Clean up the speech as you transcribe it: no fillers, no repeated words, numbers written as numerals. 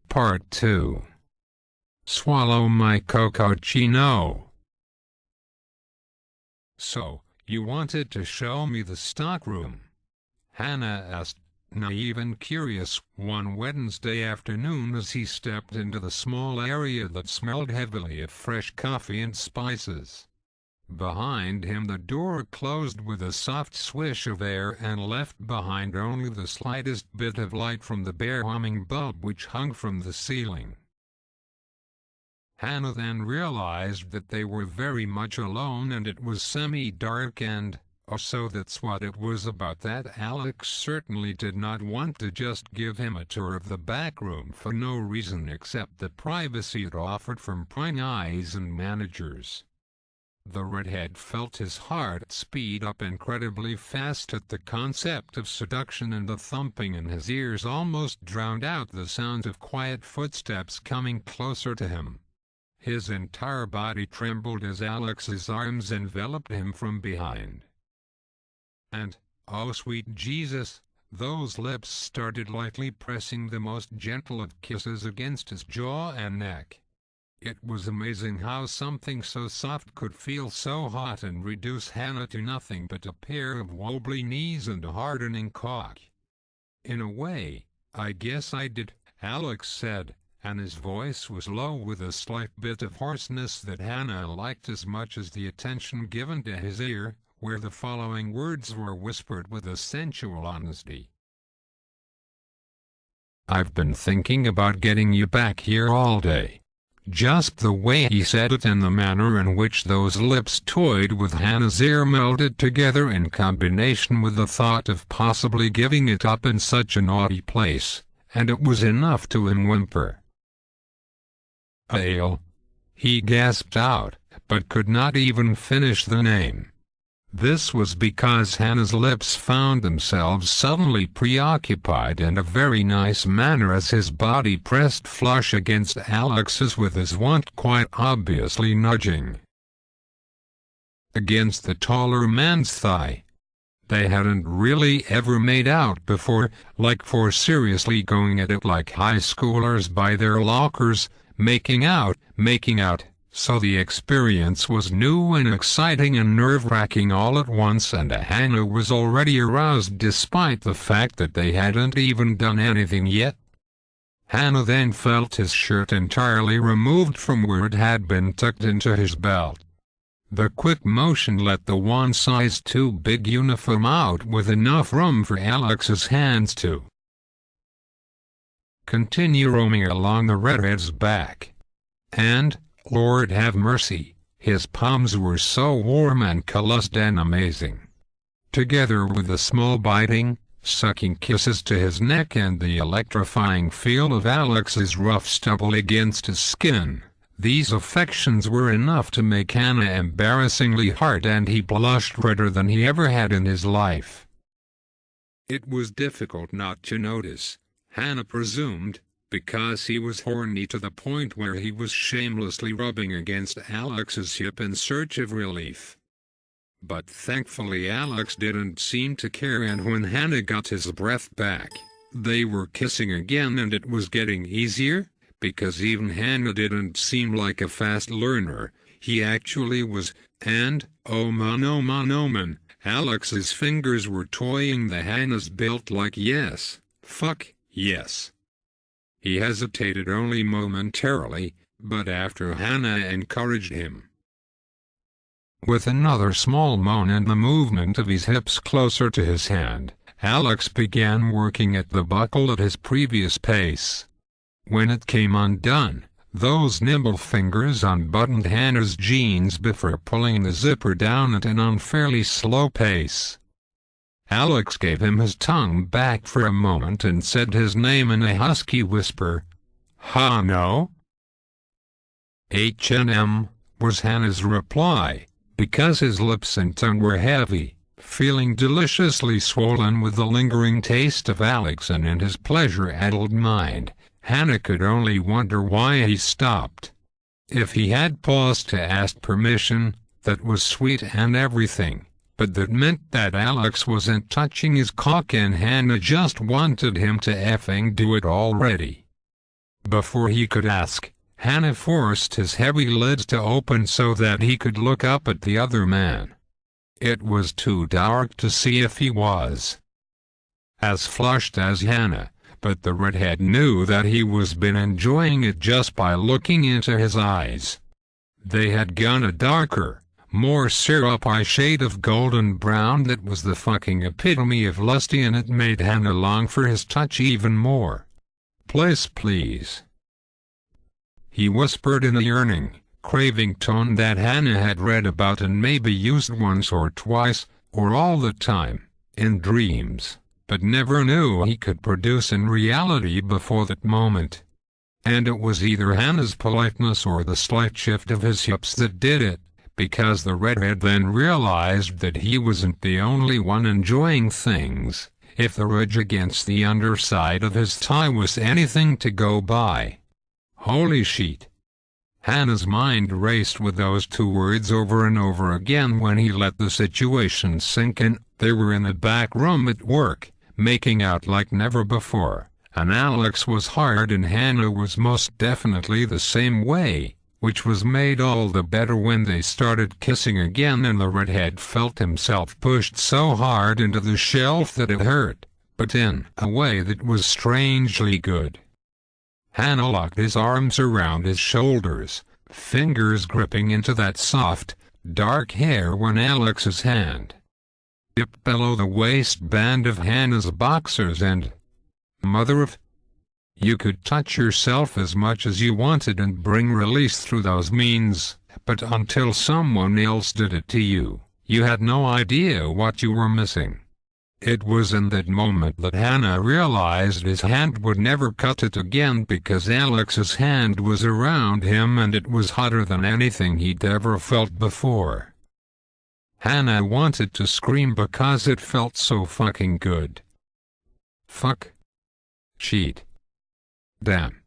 Part 2. Swallow my COKACHINO. So, you wanted to show me the stockroom? Hannah asked, naive and curious, one Wednesday afternoon as he stepped into the small area that smelled heavily of fresh coffee and spices. Behind him the door closed with a soft swish of air and left behind only the slightest bit of light from the bare humming bulb which hung from the ceiling. Hannah then realized that they were very much alone and it was semi-dark and, oh, so that's what it was about that Alex certainly did not want to just give him a tour of the back room for no reason except the privacy it offered from prying eyes and managers. The redhead felt his heart speed up incredibly fast at the concept of seduction, and the thumping in his ears almost drowned out the sounds of quiet footsteps coming closer to him. His entire body trembled as Alex's arms enveloped him from behind. And, oh sweet Jesus, those lips started lightly pressing the most gentle of kisses against his jaw and neck. It was amazing how something so soft could feel so hot and reduce Hannah to nothing but a pair of wobbly knees and a hardening cock. In a way, I guess I did, Alex said, and his voice was low with a slight bit of hoarseness that Hannah liked as much as the attention given to his ear, where the following words were whispered with a sensual honesty. "I've been thinking about getting you back here all day." Just the way he said it and the manner in which those lips toyed with Hannah's ear melded together in combination with the thought of possibly giving it up in such a naughty place, and it was enough to whimper. "Ale," he gasped out, but could not even finish the name. This was because Hannah's lips found themselves suddenly preoccupied in a very nice manner as his body pressed flush against Alex's with his want quite obviously nudging against the taller man's thigh. They hadn't really ever made out before, like for seriously going at it like high schoolers by their lockers, making out, so the experience was new and exciting and nerve-wracking all at once, and Hannah was already aroused despite the fact that they hadn't even done anything yet. Hannah then felt his shirt entirely removed from where it had been tucked into his belt. The quick motion let the one-size-too-big uniform out with enough room for Alex's hands to continue roaming along the redhead's back. And, Lord have mercy, his palms were so warm and calloused and amazing. Together with the small biting, sucking kisses to his neck and the electrifying feel of Alex's rough stubble against his skin, these affections were enough to make Hannah embarrassingly hard, and he blushed redder than he ever had in his life. It was difficult not to notice, Hannah presumed, because he was horny to the point where he was shamelessly rubbing against Alex's hip in search of relief. But thankfully Alex didn't seem to care, and when Hannah got his breath back, they were kissing again, and it was getting easier, because even Hannah didn't seem like a fast learner. He actually was, and, oh man, Alex's fingers were toying the Hannah's belt like yes, fuck, yes. He hesitated only momentarily, but after Hannah encouraged him with another small moan and the movement of his hips closer to his hand, Alex began working at the buckle at his previous pace. When it came undone, those nimble fingers unbuttoned Hannah's jeans before pulling the zipper down at an unfairly slow pace. Alex gave him his tongue back for a moment and said his name in a husky whisper. "No?" "H&M," was Hannah's reply, because his lips and tongue were heavy, feeling deliciously swollen with the lingering taste of Alex, and in his pleasure-addled mind, Hannah could only wonder why he stopped. If he had paused to ask permission, that was sweet and everything, but that meant that Alex wasn't touching his cock and Hannah just wanted him to effing do it already. Before he could ask, Hannah forced his heavy lids to open so that he could look up at the other man. It was too dark to see if he was as flushed as Hannah, but the redhead knew that he was been enjoying it just by looking into his eyes. They had gone a darker, more syrupy shade of golden brown that was the fucking epitome of lusty, and it made Hannah long for his touch even more. Please. He whispered in a yearning, craving tone that Hannah had read about and maybe used once or twice, or all the time, in dreams, but never knew he could produce in reality before that moment. And it was either Hannah's politeness or the slight shift of his hips that did it, because the redhead then realized that he wasn't the only one enjoying things, if the ridge against the underside of his tie was anything to go by. Holy shit. Hannah's mind raced with those two words over and over again when he let the situation sink in. They were in the back room at work, making out like never before, and Alex was hard and Hannah was most definitely the same way, which was made all the better when they started kissing again and the redhead felt himself pushed so hard into the shelf that it hurt, but in a way that was strangely good. Hannah locked his arms around his shoulders, fingers gripping into that soft, dark hair when Alex's hand dipped below the waistband of Hannah's boxers and, mother of, you could touch yourself as much as you wanted and bring release through those means, but until someone else did it to you, you had no idea what you were missing. It was in that moment that Hannah realized his hand would never cut it again because Alex's hand was around him and it was hotter than anything he'd ever felt before. Hannah wanted to scream because it felt so fucking good. Fuck. Cheat. Damn.